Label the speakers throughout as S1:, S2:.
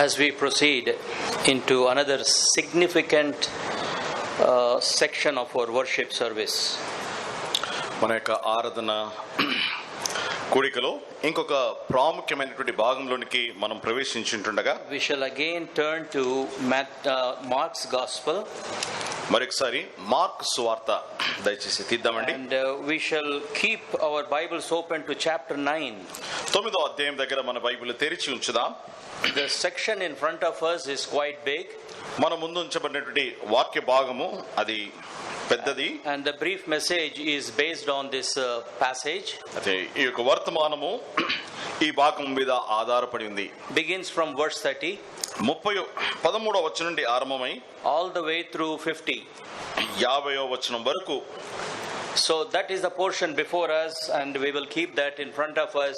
S1: As we proceed into another significant section of our worship service,
S2: మన యొక్క ఆరాధన కూడికలో ఇంకొక ప్రాముఖ్యమైనటువంటి భాగంలోనికి మనం ప్రవేశించుంటుండగా
S1: we shall again turn to Mark's Gospel.
S2: మరొకసారి మార్క్ సువార్త దయచేసి తీద్దామండి.
S1: And we shall keep our Bibles open to chapter 9.
S2: 9వ అధ్యాయం దగ్గర మన బైబిల్ తెరిచి ఉంచుదాం.
S1: The section in front of us is quite big.
S2: మన ముందు ఉంచబడినటువంటి వాక్య భాగము అది పెద్దది.
S1: And the brief message is based on this passage.
S2: అయితే ఈ యొక్క వర్తమానము ఈ భాగం మీద ఆధారపడి ఉంది.
S1: Begins from verse 30.
S2: 13వ వచనం నుండి ఆరంభమై
S1: all the way through 50.
S2: 50వ వచనం వరకు.
S1: So that is the portion before us, and we will keep that in front of us,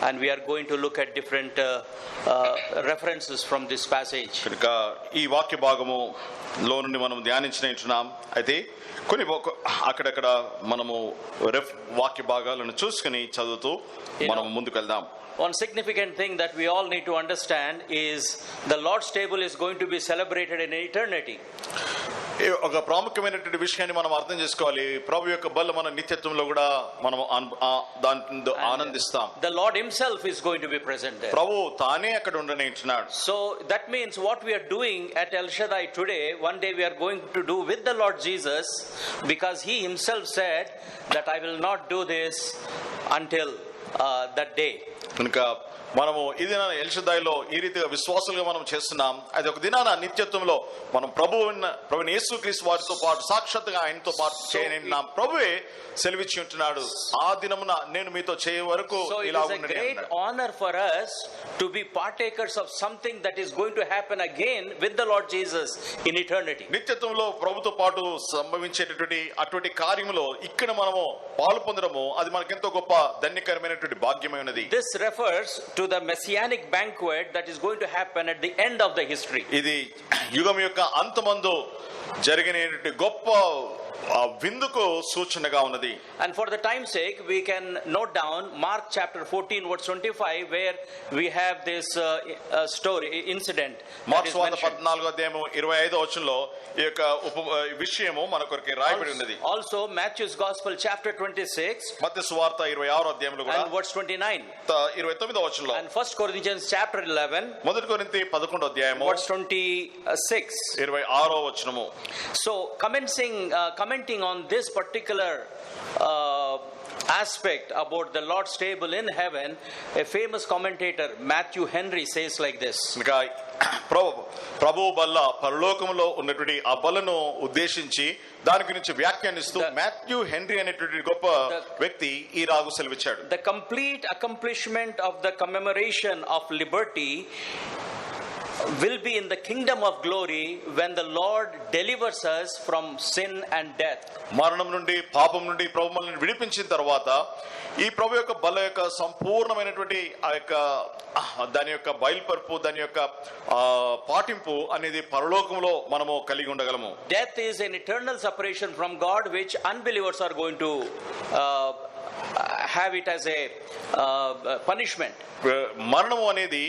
S1: and we are going to look at different references from this passage.
S2: కనుక ఈ వాక్య భాగము లో నుండి మనం ధ్యానించుకుంటున్నాం. అయితే కొన్ని అక్కడక్కడ మనము వాక్య భాగాలను చూసుకుని చదువుతూ మనం ముందుకు వెళ్దాం.
S1: One significant thing that we all need to understand is the Lord's table is going to be celebrated in eternity.
S2: ఒక ప్రాముఖ్యమైనటువంటి విషయాన్ని మనం అర్థం చేసుకోవాలి. ప్రభు యొక్క బల్ల మన నిత్యత్వంలో కూడా మనం దాంట్లో ఆనందిస్తాం.
S1: The Lord himself is going to be present there.
S2: ప్రభు తానే అక్కడ ఉండనింటున్నాడు.
S1: So that means what we are doing at El Shaddai today, one day we are going to do with the Lord Jesus, because he himself said that I will not do this until that day.
S2: కనుక మనము ఈ దినాన L షదాయిలో ఈ రీతిగా విశ్వాసులుగా మనం చేస్తున్నాం. అది ఒక దినాన నిత్యత్వంలో మనం ప్రభువుని యేసుక్రీస్తు వారితో పాటు సాక్షాత్తుగా ఆయనతో పాటు చేయనున్నాం. ప్రభువే సెలవిచ్చి ఉంటున్నాడు, ఆ దినమున నేను మీతో చేయ వరకు ఇలా
S1: ఉండను. So it is a great honor for us to be partakers of something that is going to happen again with the Lord Jesus in eternity.
S2: నిత్యత్వంలో ప్రభుతో పాటు సంభవించేటటువంటి అటువంటి కార్యములో ఇక్కడ మనము పాలు పొందడము అది మనకెంతో గొప్ప ధన్యకరమైనటువంటి భాగ్యమై ఉన్నది.
S1: This refers to the messianic banquet that is going to happen at the end of the history.
S2: ఇది యుగం యొక్క అంతమందు జరిగినటువంటి గొప్ప విందుకు సూచనగా ఉన్నది.
S1: And for the time's sake we can note down Mark chapter 14 verse 25 where we have this story incident.
S2: Mark సువార్త 14వ అధ్యాయము 25వ వచనంలో ఈ యొక్క విషయము మన కొరకు రాయబడి ఉన్నది.
S1: Also Matthew's Gospel chapter 26
S2: మత్తయి సువార్త 26వ అధ్యాయంలో కూడా
S1: and verse 29
S2: 29వ వచనంలో
S1: and 1 Corinthians chapter 11
S2: మొదటి కొరింథీ 11వ అధ్యాయము
S1: verse 26
S2: 26వ వచనము.
S1: So commenting on this particular aspect about the Lord's table in heaven, a famous commentator Matthew Henry says like this.
S2: ప్రభు బల్ల పరలోకములో ఉన్నటువంటి ఆ బలను ఉద్దేశించి దాని గురించి వ్యాఖ్యానిస్తూ మాథ్యూ హెన్రీ అనేటువంటి గొప్ప వ్యక్తి ఈ రాగు సెలవిచ్చాడు.
S1: The complete accomplishment of the commemoration of liberty will be in the kingdom of glory when the Lord delivers us from sin and death.
S2: మరణం నుండి పాపం నుండి ప్రభు మనల్ని విడిపించిన తర్వాత ఈ ప్రభు యొక్క బల యొక్క సంపూర్ణమైనటువంటి ఆ యొక్క దాని యొక్క బయలుపరుపు దాని యొక్క పాటింపు అనేది పరలోకంలో మనము కలిగి ఉండగలము.
S1: Death is an eternal separation from God which unbelievers are going to have it as a punishment.
S2: మరణము అనేది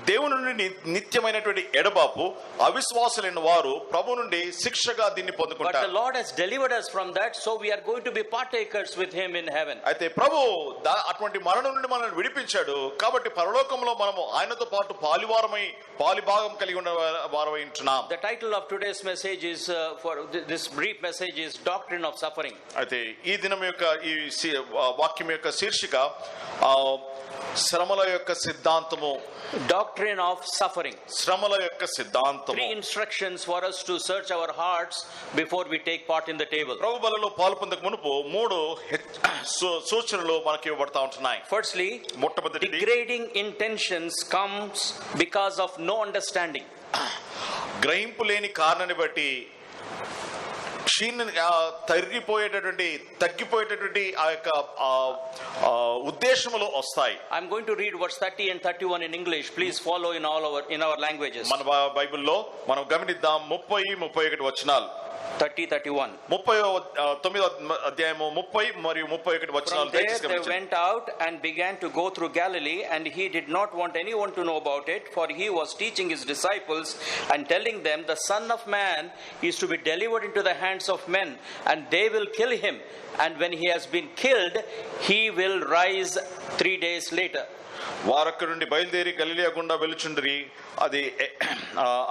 S2: దేవుని నుండి నిత్యమైనటువంటి ఎడబాపు అవిశ్వాసులైన వారు ప్రభు నుండి శిక్షగా దీన్ని పొందుకుంటారు.
S1: But the Lord has delivered us from that, so we are going to be partakers with him in heaven.
S2: అయితే ప్రభు అటువంటి మరణం నుండి మనల్ని విడిపించాడు కాబట్టి పరలోకంలో మనము ఆయనతో పాటు పాలిభాగం కలిగి ఉన్న వారమై ఉంటున్నాం.
S1: The title of today's message is for this brief message is Doctrine of Suffering.
S2: అయితే ఈ దినం యొక్క ఈ వాక్యం యొక్క శీర్షిక శ్రమల యొక్క సిద్ధాంతము.
S1: Doctrine of suffering.
S2: శ్రమల యొక్క సిద్ధాంతము.
S1: 3 instructions for us to search our hearts before we take part in the table.
S2: ప్రభు బలలో పాల్పొందక మునుపు 3 సూచనలు మనకి ఇవ్వబడతా ఉంటున్నాయి.
S1: Firstly,
S2: మొట్టమొదటిది
S1: degrading intentions comes because of no understanding.
S2: గ్రహింపు లేని కారణాన్ని బట్టి తరిగిపోయేటటువంటి తగ్గిపోయేటటువంటి ఆ యొక్క ఉద్దేశములు వస్తాయి.
S1: I'm going to read verse 30 and 31 in English. Please follow in our languages.
S2: మన బైబిల్లో మనం గమనిద్దాం 30, 31 వచనాలు.
S1: 30, 31.
S2: 39వ అధ్యాయము 30 మరియు 31
S1: From
S2: వచనాలు
S1: there
S2: దయచేసి
S1: they
S2: గమనించండి.
S1: went out and began to go through Galilee, and he did not want anyone to know about it, for he was teaching his disciples and telling them, the Son of Man is to be delivered into the hands of men, and they will kill him, and when he has been killed, he will rise 3 days later.
S2: వారొక్క నుండి బయలుదేరి గలిలయ గుండా వెలుచుండ్రి.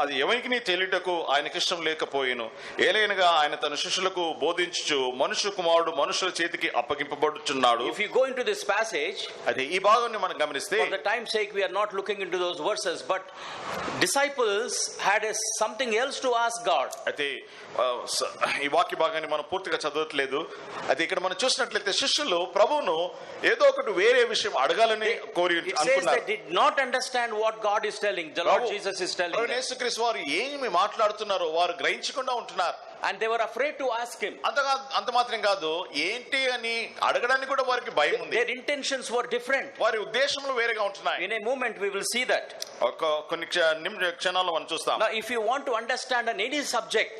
S2: అది ఎవరికి తెలియటకు ఆయనకిష్టం లేకపోయేను. ఏలైనగా ఆయన తన శిష్యులకు బోధించుచు మనుష్య కుమారుడు మనుషుల చేతికి అప్పగింపబడుచున్నాడు.
S1: If you go into this passage,
S2: అదే ఈ భాగాన్ని మనం గమనిస్తే,
S1: for the time's sake we are not looking into those verses, but disciples had something else to ask God.
S2: అయితే ఈ వాక్య భాగాన్ని మనం పూర్తిగా చదవట్లేదు. అయితే ఇక్కడ మనం చూసినట్లయితే శిష్యులు ప్రభువును ఏదో ఒకటి వేరే విషయం అడగాలని కోరి
S1: It says they did not understand what God is telling. The Lord Jesus is telling them.
S2: యేసుక్రీస్తు వారు ఏమి మాట్లాడుతున్నారో వారు గ్రహించకుండా ఉంటున్నారు.
S1: And they were afraid to ask him.
S2: అంత మాత్రం కాదు, ఏంటి అని అడగడానికి కూడా వారికి భయం ఉంది.
S1: Their intentions were different.
S2: వారి ఉద్దేశములు వేరేగా ఉంటున్నాయి.
S1: In a moment we will see that.
S2: కొన్ని క్షణాల్లో మనం చూస్తాం.
S1: Now if you want to understand any subject,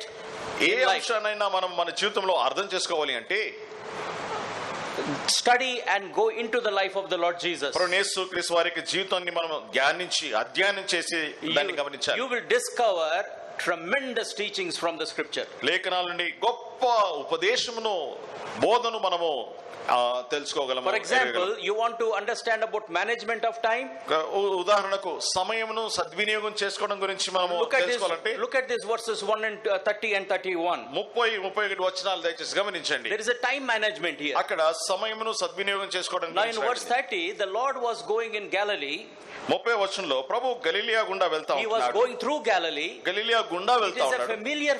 S2: ఏ అంశాన్నైనా మనం మన జీవితంలో అర్థం చేసుకోవాలి అంటే,
S1: study and go into the life of the Lord Jesus.
S2: యేసుక్రీస్తు వారి జీవితాన్ని మనం అధ్యయనం చేసి దాన్ని గమనించాలి.
S1: You will discover tremendous teachings from the scripture.
S2: లేఖనాల నుండి గొప్ప ఉపదేశమును బోధను మనము తెలుసుకోగలము.
S1: For example, you want to understand about management of time?
S2: ఉదాహరణకు సమయమును సద్వినియోగం చేసుకోవడం గురించి మనము తెలుసుకోవాలంటే,
S1: look at this verses 1 and 30 and 31.
S2: 30, 31 వచనాలు దయచేసి గమనించండి.
S1: There is a time management here.
S2: అక్కడ సమయమును సద్వినియోగం చేసుకోవడం
S1: Now in verse 30, the Lord was going in Galilee.
S2: 30వ వచనంలో ప్రభు గలిలయ గుండా వెళ్తా
S1: He was
S2: ఉన్నాడు.
S1: going through Galilee.
S2: గలిలయ గుండా
S1: It
S2: వెళ్తా
S1: is a
S2: ఉన్నాడు.
S1: familiar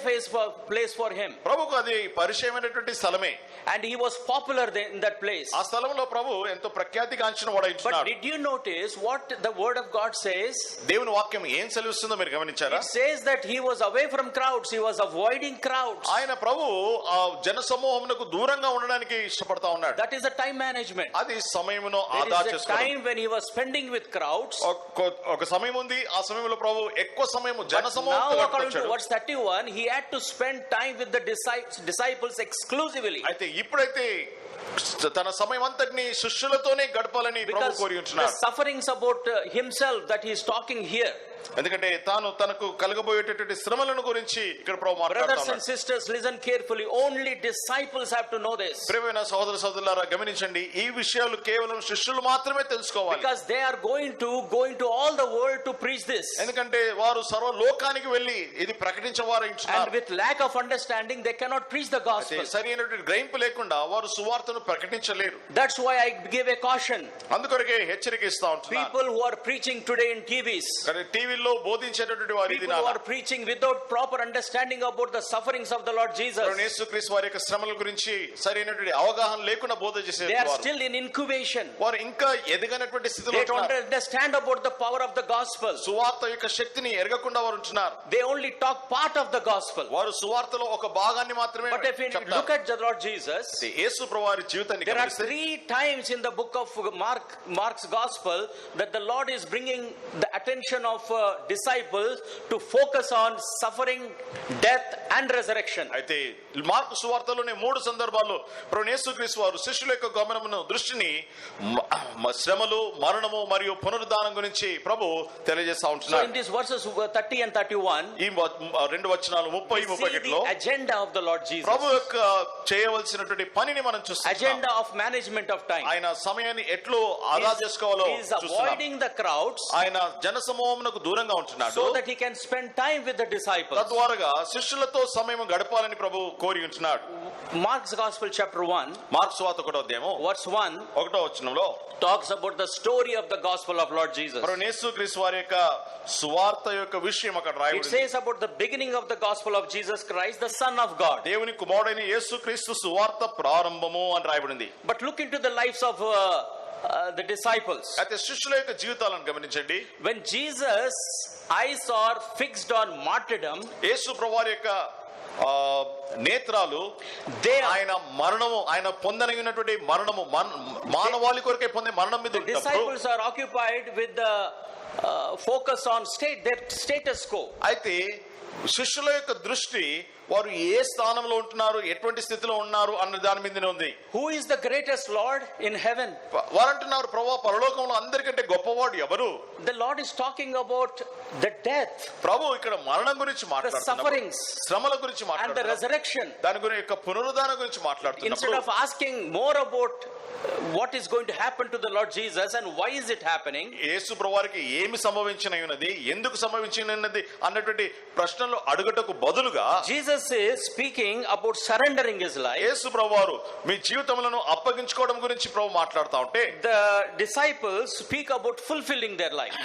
S1: place for him.
S2: ప్రభుకు అది పరిచయమైనటువంటి స్థలమే.
S1: And he was popular in that place.
S2: ఆ స్థలంలో ప్రభు ఎంతో ప్రఖ్యాతిగాంచిన
S1: But
S2: వాడైంటున్నాడు.
S1: did you notice what the word of God says?
S2: దేవుని వాక్యం ఏం సెలవిస్తుందో మీరు గమనించారా?
S1: It says that he was away from crowds. He was avoiding crowds.
S2: ఆయన ప్రభు ఆ జన సమూహమునకు దూరంగా ఉండడానికి ఇష్టపడతా ఉన్నాడు.
S1: That is the time management.
S2: అది సమయమును ఆదా
S1: There is a
S2: చేసుకోవడం.
S1: time when he was spending with crowds.
S2: ఒక సమయం ఉంది, ఆ సమయంలో ప్రభు ఎక్కువ సమయం జన
S1: Now
S2: సమూహంతో
S1: according to
S2: గడిపాడు.
S1: verse 31, he had to spend time with the disciples exclusively.
S2: అయితే ఇప్పుడైతే తన సమయం అంతటిని శిష్యులతోనే గడపాలని ప్రభు
S1: Because
S2: కోరి
S1: the
S2: ఉంటున్నాడు.
S1: sufferings about himself that he is talking here.
S2: ఎందుకంటే తనకు కలగబోయేటటువంటి శ్రమలను గురించి ఇక్కడ ప్రభు
S1: Brothers and
S2: మాట్లాడుతున్నాడు.
S1: sisters, listen carefully. Only disciples have to know this.
S2: ప్రియమైన సహోదర సహోదరులారా గమనించండి, ఈ విషయాలు కేవలం శిష్యులు మాత్రమే తెలుసుకోవాలి.
S1: Because they are going to all the world to preach this.
S2: ఎందుకంటే వారు సర్వ లోకానికి వెళ్ళి ఇది ప్రకటించేవారు.
S1: And with lack of understanding, they cannot preach the gospel.
S2: సరైనటువంటి గ్రహింపు లేకుండా వారు సువార్తను ప్రకటించలేరు.
S1: That's why I give a caution.
S2: అందుకొరకే హెచ్చరిక ఇస్తా ఉంటున్నాను.
S1: People who are preaching today in TVs,
S2: టీవీలో బోధించేటటువంటి వారు
S1: people who are preaching without proper understanding about the sufferings of the Lord Jesus,
S2: యేసుక్రీస్తు వారి యొక్క శ్రమల గురించి సరైనటువంటి అవగాహన లేకుండా బోధ
S1: they are
S2: చేసేవారు.
S1: still in incubation.
S2: వారు ఇంకా ఎదగనటువంటి స్థితిలో
S1: They don't
S2: ఉంటున్నారు.
S1: understand about the power of the gospel.
S2: సువార్త యొక్క శక్తిని ఎరగకుండా వారు ఉంటున్నారు.
S1: They only talk part of the gospel.
S2: వారు సువార్తలో ఒక భాగాన్ని మాత్రమే
S1: But if you
S2: చెప్తారు.
S1: look at the Lord Jesus,
S2: యేసు ప్రభువారి జీవితాన్ని
S1: there are
S2: గమనిస్తే
S1: 3 times in the book of Mark's gospel that the Lord is bringing the attention of disciples to focus on suffering, death and resurrection.
S2: అయితే mark సువార్తలోనే 3 సందర్భాల్లో ప్రభు యేసుక్రీస్తు వారు శిష్యుల యొక్క గమనమును దృష్టిని శ్రమలు, మరణము మరియు పునరుద్ధానం గురించి ప్రభు తెలియజేస్తా
S1: So
S2: ఉంటున్నారు.
S1: in these verses 30 and 31,
S2: ఈ 2 వచనాలు 30,
S1: we see
S2: 31లో
S1: the agenda of the Lord Jesus.
S2: ప్రభు యొక్క చేయవలసినటువంటి పనిని మనం చూస్తున్నాం.
S1: Agenda of management of time.
S2: ఆయన సమయాన్ని ఎట్లు ఆదా చేసుకోవాలో
S1: He is
S2: చూస్తున్నాం.
S1: avoiding the crowds
S2: ఆయన జన సమూహమునకు దూరంగా ఉంటున్నాడు.
S1: so that he can spend time with the disciples.
S2: తద్వారా శిష్యులతో సమయం గడపాలని ప్రభు కోరి ఉంటున్నాడు.
S1: Mark's gospel chapter 1
S2: మార్కు సువార్త 1వ అధ్యాయము
S1: verse 1
S2: 1వ వచనంలో
S1: talks about the story of the gospel of Lord Jesus.
S2: ప్రభు యేసుక్రీస్తు వారి యొక్క సువార్త యొక్క విషయం అక్కడ
S1: It
S2: రాయబడింది.
S1: says about the beginning of the gospel of Jesus Christ, the Son of God.
S2: దేవుని కుమారుడైన యేసుక్రీస్తు సువార్త ప్రారంభము అని రాయబడింది.
S1: But look into the lives of the disciples.
S2: అయితే శిష్యుల యొక్క జీవితాలను గమనించండి.
S1: When Jesus' eyes are fixed on martyrdom,
S2: యేసు ప్రభువారి యొక్క నేత్రాలు
S1: They are-
S2: ఆయన మరణము, ఆయన పొందనగినటువంటి మరణము, మానవాళి కొరకే పొందే మరణం మీద
S1: The
S2: ఉన్నప్పుడు
S1: disciples are occupied with the focus on their status quo.
S2: అయితే శిష్యుల యొక్క దృష్టి వారు ఏ స్థానంలో ఉంటున్నారు, ఎటువంటి స్థితిలో ఉన్నారు అన్న దాని మీదనే ఉంది.
S1: Who is the greatest Lord in heaven?
S2: వారు అంటున్నారు, ప్రభువా పరలోకంలో అందరికంటే గొప్పవాడు ఎవరు?
S1: The Lord is talking about the death,
S2: ప్రభు ఇక్కడ మరణం గురించి
S1: the
S2: మాట్లాడుతున్నారు,
S1: sufferings,
S2: శ్రమల గురించి
S1: and the
S2: మాట్లాడుతున్నారు,
S1: resurrection.
S2: దాని గురించి యొక్క పునరుద్ధానం గురించి
S1: Instead
S2: మాట్లాడుతున్నారు.
S1: of asking more about what is going to happen to the Lord Jesus and why is it happening,
S2: యేసు ప్రభువారికి ఏమి సంభవించినది, ఎందుకు సంభవించినది అన్నటువంటి ప్రశ్నలు అడుగుటకు బదులుగా
S1: Jesus is speaking about surrendering his life.
S2: యేసు ప్రభువారు మీ జీవితములను అప్పగించుకోవడం గురించి ప్రభు మాట్లాడుతా ఉంటే,
S1: The disciples speak about fulfilling their life.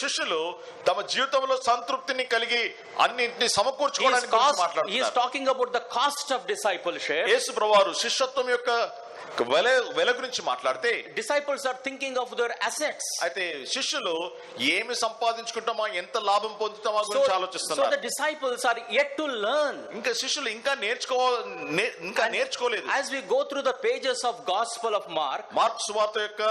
S2: శిష్యులు తమ జీవితంలో సంతృప్తిని కలిగి అన్నింటినీ సమకూర్చుకోవడానికి గురించి
S1: He is
S2: మాట్లాడుతున్నారు.
S1: talking about the cost of discipleship.
S2: యేసు ప్రభువారు శిష్యత్వం యొక్క వెల గురించి మాట్లాడితే,
S1: Disciples are thinking of their assets.
S2: అయితే శిష్యులు ఏమి సంపాదించుకుంటామా, ఎంత లాభం పొందుతామా
S1: So
S2: గురించి
S1: the
S2: ఆలోచిస్తున్నారు.
S1: disciples are yet to learn.
S2: ఇంకా శిష్యులు ఇంకా నేర్చుకోలేదు.
S1: As we go through the pages of Gospel of Mark,
S2: mark సువార్త యొక్క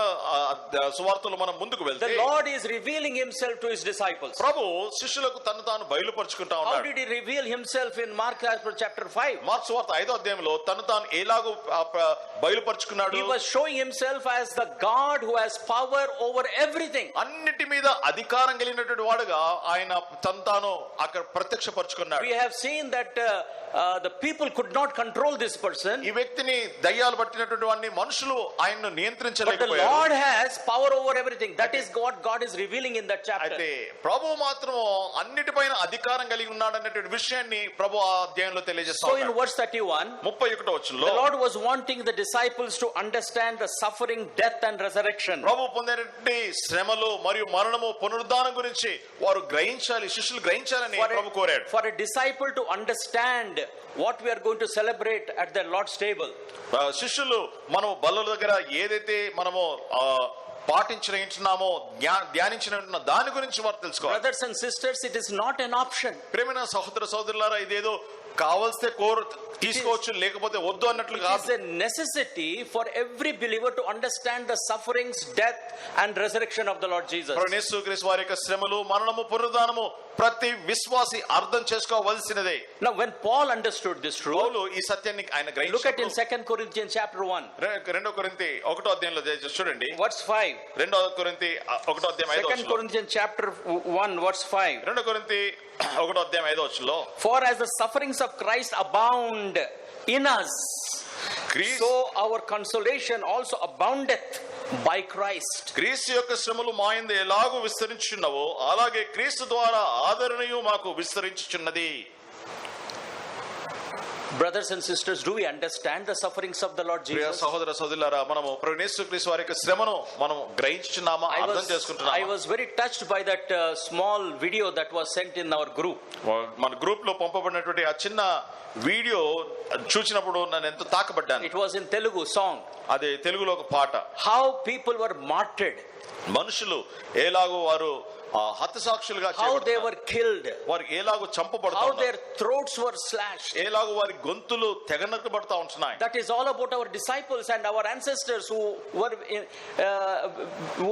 S2: సువార్తలో మనం ముందుకు వెళ్తే,
S1: the Lord is revealing himself to his disciples.
S2: ప్రభు శిష్యులకు తను తాను బయలుపరుచుకుంటా
S1: How
S2: ఉన్నాడు.
S1: did he reveal himself in Mark chapter 5?
S2: Mark సువార్త 5వ అధ్యాయంలో తను తాను ఎలాగో బయలుపరుచుకున్నాడు.
S1: He was showing himself as the God who has power over everything.
S2: అన్నిటి మీద అధికారం కలిగినటువంటి వాడుగా ఆయన తను తాను అక్కడ ప్రత్యక్షపరుచుకున్నాడు.
S1: We have seen that the people could not control this person,
S2: ఈ వ్యక్తిని దయ్యాలు పట్టినటువంటి వాడిని మనుషులు ఆయన్ను
S1: but the
S2: నియంత్రించలేకపోయారు.
S1: Lord has power over everything. That is what God is revealing in that chapter.
S2: అయితే ప్రభు మాత్రం అన్నిటిపైన అధికారం కలిగి ఉన్నాడు అనేటువంటి విషయాన్ని ప్రభు ఆ అధ్యాయంలో తెలియజేస్తా
S1: So in
S2: ఉన్నాడు.
S1: verse 31,
S2: 31వ వచనంలో
S1: the Lord was wanting the disciples to understand the suffering, death and resurrection.
S2: ప్రభు పొందేటువంటి శ్రమలు మరియు మరణము పునరుద్ధానం గురించి వారు గ్రహించాలి, శిష్యులు గ్రహించాలని ప్రభు కోరాడు.
S1: For a disciple to understand what we are going to celebrate at the Lord's table,
S2: శిష్యులు మనం బల్ల దగ్గర ఏదైతే మనము పాటించినామో ధ్యానించిన దాని గురించి వారు తెలుసుకోవాలి.
S1: brothers and sisters, it is not an option.
S2: ప్రేమైన సహోదర సహోదరులారా, ఇదేదో కావలస్తే తీసుకోవచ్చు, లేకపోతే వద్దు అన్నట్లు
S1: It
S2: కాదు.
S1: is a necessity for every believer to understand the sufferings, death and resurrection of the Lord Jesus.
S2: ప్రభువైన యేసుక్రీస్తు వారి యొక్క శ్రమలు, మరణము, పునరుద్ధానము ప్రతి విశ్వాసి అర్థం చేసుకోవలసినదే.
S1: Now when Paul understood this truth,
S2: పౌలు ఈ సత్యాన్ని ఆయన
S1: look at in
S2: గ్రహించాడు.
S1: 2 Corinthians chapter 1,
S2: 2 కొరింథీ 1వ అధ్యాయంలో చూడండి.
S1: verse 5.
S2: 2 కొరింథీ 1వ అధ్యాయం 5వ
S1: 2
S2: వచనంలో.
S1: Corinthians chapter 1 verse 5.
S2: 2 కొరింథీ 1వ అధ్యాయం 5వ వచనంలో,
S1: For as the sufferings of Christ abound in us, so our consolation also aboundeth by Christ.
S2: క్రీస్తు యొక్క శ్రమలు మా యందు ఎలాగూ విస్తరించుచున్నవో అలాగే క్రీస్తు ద్వారా ఆదరణయు మాకు విస్తరించుచున్నది.
S1: Brothers and sisters, do we understand the sufferings of the Lord
S2: Priya
S1: Jesus?
S2: సహోదర సహోదరులారా, మనము ప్రభువైన యేసుక్రీస్తు వారి యొక్క శ్రమను మనం గ్రహించుచున్నామా, అర్థం
S1: I
S2: చేసుకుంటున్నామా?
S1: was very touched by that small video that was sent in our group.
S2: మన గ్రూప్ లో పంపబడినటువంటి ఆ చిన్న వీడియో చూసినప్పుడు నన్ను ఎంతో తాకబడ్డాను.
S1: It was in Telugu song.
S2: అదే తెలుగులో ఒక పాట.
S1: How people were martyred,
S2: మనుషులు ఎలాగో వారు హతసాక్షులుగా
S1: how they
S2: చేయబడుతున్నారు.
S1: were killed,
S2: వారు ఎలాగో
S1: how
S2: చంపబడుతున్నారు,
S1: their throats were slashed.
S2: ఎలాగో వారి గొంతులు తెగ నరకబడతా ఉంటున్నాయి.
S1: That is all about our disciples and our ancestors who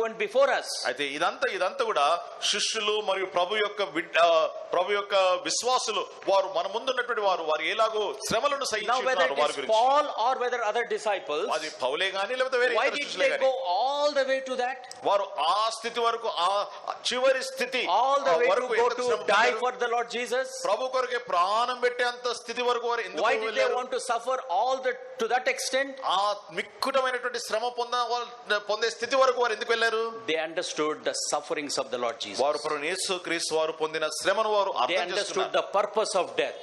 S1: went before us.
S2: అయితే ఇదంతా కూడా శిష్యులు మరియు ప్రభు యొక్క విశ్వాసులు, వారు మన ముందున్నటువంటి వారు ఎలాగో శ్రమలను
S1: Now whether
S2: సహించున్నారు
S1: it
S2: వారి
S1: is
S2: గురించి.
S1: Paul or whether other disciples,
S2: అది పౌలే గాని లేకపోతే వేరే
S1: why
S2: ఇతర
S1: did
S2: శిష్యులే
S1: they
S2: గాని,
S1: go all the way to that?
S2: వారు ఆ స్థితి వరకు, ఆ చివరి స్థితి
S1: All the way to
S2: వరకు
S1: go
S2: ఎందుకు
S1: to
S2: శ్రమ
S1: die
S2: పడ్డారు?
S1: for the Lord Jesus?
S2: ప్రభు కొరకే ప్రాణం పెట్టేంత స్థితి వరకు వారు ఎందుకు
S1: Why did they
S2: వెళ్ళారు?
S1: want to suffer to that extent?
S2: ఆ మిక్కుటమైనటువంటి శ్రమ పొందే స్థితి వరకు వారు ఎందుకు వెళ్ళారు?
S1: They understood the sufferings of the Lord Jesus.
S2: వారు ప్రభువైన యేసుక్రీస్తు వారు పొందిన శ్రమను వారు
S1: They
S2: అర్థం
S1: understood
S2: చేసుకున్నారు.
S1: the purpose of death.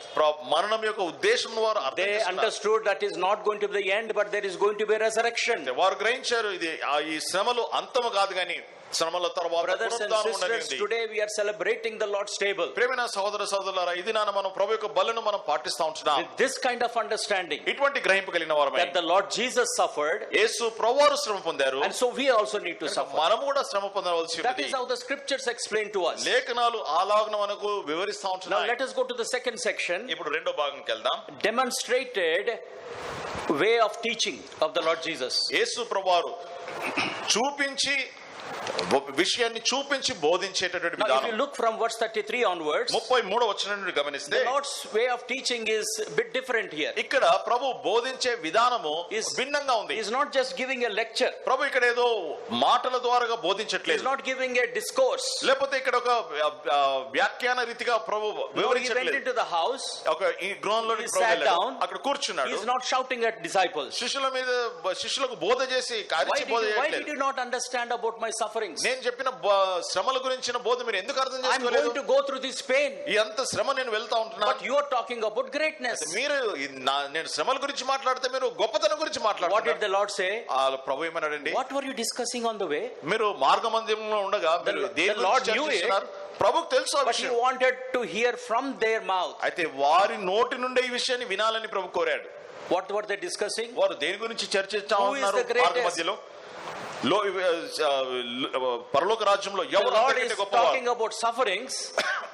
S2: మరణం యొక్క ఉద్దేశం వారు అర్థం
S1: They
S2: చేసుకున్నారు.
S1: understood that is not going to be the end, but there is going to be a resurrection.
S2: వారు గ్రహించారు, ఈ శ్రమలు అంతము కాదు కానీ శ్రమల తర్వాత
S1: Brothers and
S2: పునరుద్ధానం
S1: sisters,
S2: ఉన్నది.
S1: today we are celebrating the Lord's table.
S2: ప్రియమైన సహోదర సహోదరులారా, ఇది నాన్న మనం ప్రభు యొక్క బలను మనం పాటిస్తా ఉంటున్నాం.
S1: With this kind of understanding
S2: ఇటువంటి గ్రహింపు కలిగిన వారమై
S1: that the Lord Jesus suffered,
S2: యేసు ప్రభువారు శ్రమ పొందారు,
S1: and so we also need to suffer.
S2: మనం కూడా శ్రమ పొందవలసి
S1: That
S2: ఉంది.
S1: is how the scriptures explain to us.
S2: లేఖనాలు అలాగున మనకు వివరిస్తా
S1: Now
S2: ఉంటున్నాయి.
S1: let us go to the second section,
S2: ఇప్పుడు రెండో భాగంకి వెళ్దాం.
S1: demonstrated way of teaching of the Lord Jesus.
S2: యేసు ప్రభువారు చూపించి విషయాన్ని చూపించి బోధించేటటువంటి
S1: Now if you
S2: విధానం.
S1: look from verse 33 onwards,
S2: 33వ వచనం నుండి గమనిస్తే
S1: the Lord's way of teaching is a bit different here.
S2: ఇక్కడ ప్రభు బోధించే విధానము
S1: Is-
S2: భిన్నంగా ఉంది.
S1: He is not just giving a lecture.
S2: ప్రభు ఇక్కడ ఏదో మాటల ద్వారా
S1: He is
S2: బోధించట్లేదు,
S1: not giving a discourse.
S2: లేకపోతే ఇక్కడ ఒక వ్యాఖ్యాన రీతిగా ప్రభు
S1: No, he went
S2: వివరించట్లేదు.
S1: into the house.
S2: ఒక ఈ గృహంలో
S1: He sat down.
S2: అక్కడ కూర్చున్నాడు.
S1: He is not shouting at disciples.
S2: శిష్యులకు బోధ చేసి
S1: Why
S2: కార్యచి
S1: did,
S2: బోధ
S1: you, why did
S2: చేయట్లేదు.
S1: you not understand about my sufferings?
S2: నేను చెప్పిన శ్రమల గురించిన బోధ మీరు ఎందుకు అర్థం
S1: I'm
S2: చేసుకోలేదు?
S1: going to go through this pain,
S2: ఈ అంత శ్రమ నేను వెళ్తా ఉంటున్నా.
S1: but you are talking about greatness.
S2: మీరు నేను శ్రమల గురించి మాట్లాడితే మీరు గొప్పతనం గురించి
S1: What did
S2: మాట్లాడుతున్నారు.
S1: the Lord say?
S2: Prabhu ఏమన్నాడండి?
S1: What were you discussing on the way?
S2: మీరు మార్గమధ్యంలో ఉండగా మీరు దేని
S1: the Lord
S2: గురించి
S1: knew
S2: చర్చిస్తున్నారు? ప్రభుకు తెలుసు ఆ
S1: But he
S2: విషయం.
S1: wanted to hear from their mouth.
S2: అయితే వారి నోటి నుండి ఈ విషయాన్ని వినాలని ప్రభు కోరాడు.
S1: What were they discussing?
S2: వారు దేని గురించి చర్చిస్తా
S1: Who is
S2: ఉన్నారు?
S1: the greatest?
S2: మార్గ మధ్యలో పరలోక రాజ్యంలో
S1: The
S2: ఎవరు
S1: Lord
S2: అంతకంటే
S1: is
S2: గొప్పవారు?
S1: talking about sufferings.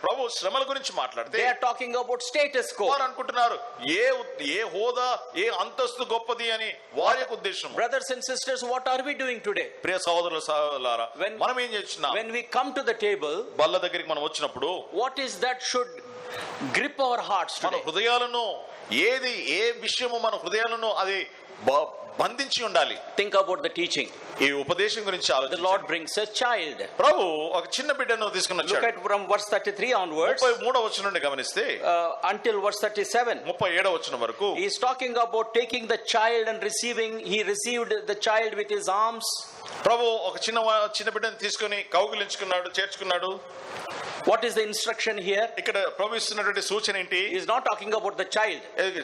S2: ప్రభు శ్రమల గురించి మాట్లాడితే
S1: They are talking about status quo.
S2: వారు అనుకుంటున్నారు ఏ హోదా ఏ అంతస్తు గొప్పది అని వారి యొక్క ఉద్దేశం.
S1: Brothers and sisters, what are we doing today?
S2: ప్రియ సహోదరుల సహోదరులారా,
S1: When-
S2: మనం ఏం చేస్తున్నాం?
S1: When we come to the table,
S2: బల్ల దగ్గరికి మనం వచ్చినప్పుడు
S1: what is that should grip our hearts
S2: మన
S1: today?
S2: హృదయాలను ఏ విషయము మన హృదయాలను అది బంధించి ఉండాలి.
S1: Think about the teaching.
S2: ఈ ఉపదేశం గురించి
S1: The
S2: ఆలోచించండి.
S1: Lord brings a child.
S2: ప్రభు ఒక చిన్న బిడ్డను తీసుకుని
S1: Look
S2: వచ్చాడు.
S1: at from verse 33 onwards
S2: 33వ వచనం నుండి గమనిస్తే
S1: until verse 37.
S2: 37వ వచనం వరకు
S1: He is talking about taking the child and receiving. He received the child with his arms.
S2: ప్రభు ఒక చిన్న బిడ్డను తీసుకుని కౌగిలించుకున్నాడు, చేర్చుకున్నాడు.
S1: What is the instruction here?
S2: ఇక్కడ ప్రభు ఇస్తున్నటువంటి సూచన ఏంటి?
S1: He is not talking about the child.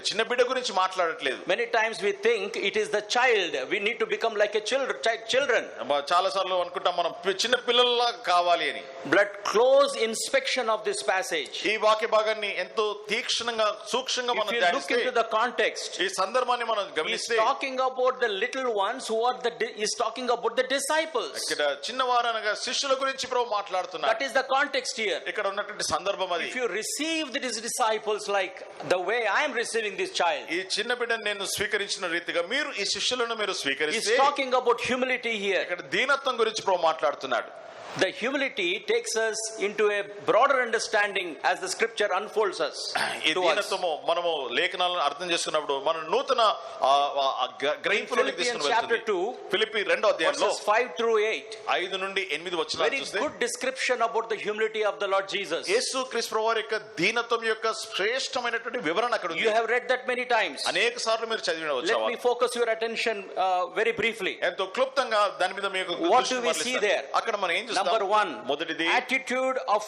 S2: చిన్న బిడ్డ గురించి మాట్లాడట్లేదు.
S1: Many times we think it is the child. We need to become like a children.
S2: చాలా సార్లు అనుకుంటాం మనం చిన్న పిల్లల్లా కావాలి అని.
S1: But close inspection of this passage.
S2: ఈ వాక్య భాగాన్ని ఎంతో తీక్షణంగా సూక్ష్మంగా
S1: If
S2: మనం
S1: you look
S2: ధ్యానిస్తే
S1: into the context,
S2: ఈ సందర్భాన్ని మనం
S1: he is
S2: గమనిస్తే
S1: talking about the little ones who are he is talking about the disciples.
S2: ఇక్కడ చిన్నవారు అనగా శిష్యుల గురించి ప్రభు మాట్లాడుతున్నారు.
S1: That is the context here.
S2: ఇక్కడ ఉన్నటువంటి సందర్భం అది.
S1: If you receive these disciples like the way I am receiving this child,
S2: ఈ చిన్న బిడ్డను నేను స్వీకరించిన రీతిగా మీరు ఈ శిష్యులను మీరు
S1: he is
S2: స్వీకరిస్తే
S1: talking about humility here.
S2: ఇక్కడ దీనత్వం గురించి ప్రభు మాట్లాడుతున్నాడు.
S1: The humility takes us into a broader understanding as the scripture unfolds us.
S2: ఈ
S1: to us.
S2: దీనత్వము మనము లేఖనాలను అర్థం చేసుకున్నప్పుడు మన నూతన గ్రహింపులోకి
S1: Philippians
S2: తీసుకుని
S1: chapter
S2: వెళ్తుంది.
S1: 2,
S2: ఫిలిప్పీ 2వ అధ్యాయంలో
S1: verses 5 through 8.
S2: 5 నుండి 8 వచనాలు
S1: Very
S2: చూస్తే
S1: good description about the humility of the Lord Jesus.
S2: యేసు క్రీస్తు ప్రభువారి యొక్క దీనత్వం యొక్క శ్రేష్టమైనటువంటి వివరణ అక్కడ ఉంది.
S1: You have read that many times.
S2: అనేక సార్లు మీరు చదివినవచ్చు.
S1: Let me focus your attention very briefly.
S2: ఎంతో క్లుప్తంగా దాని మీద మీకు
S1: What
S2: దృష్టి
S1: do we
S2: మరలిస్తాను.
S1: see there?
S2: అక్కడ మనం ఏం చూస్తాం?
S1: Number 1,
S2: మొదటిది
S1: attitude of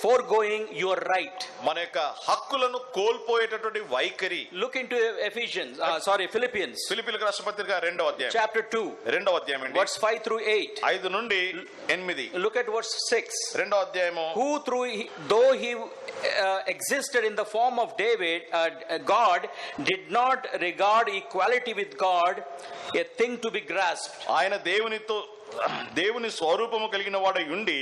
S1: foregoing your right.
S2: మన యొక్క హక్కులను కోల్పోయేటటువంటి వైఖరి.
S1: Look into Philippians
S2: ఫిలిప్పీలకు రాసిన పత్రిక 2వ అధ్యాయం
S1: chapter 2,
S2: 2వ అధ్యాయం అండి.
S1: verse 5 through 8.
S2: 5 నుండి 8.
S1: Look at verse 6.
S2: 2వ అధ్యాయము.
S1: Who though he existed in the form of David, God did not regard equality with God a thing to be grasped.
S2: ఆయన దేవుని స్వరూపము కలిగిన వాడై ఉండి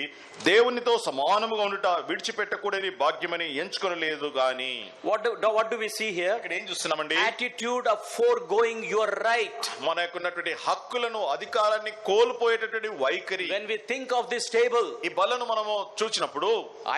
S2: దేవునితో సమానముగా ఉండుట విడిచిపెట్టకూడని భాగ్యమని ఎంచుకొనలేదు గాని.
S1: What do we see here?
S2: ఇక్కడ ఏం చూస్తున్నామండి?
S1: Attitude of foregoing your right.
S2: మన యొక్క ఉన్నటువంటి హక్కులను అధికారాన్ని కోల్పోయేటటువంటి వైఖరి.
S1: When we think of this table,
S2: ఈ బలను మనము చూచినప్పుడు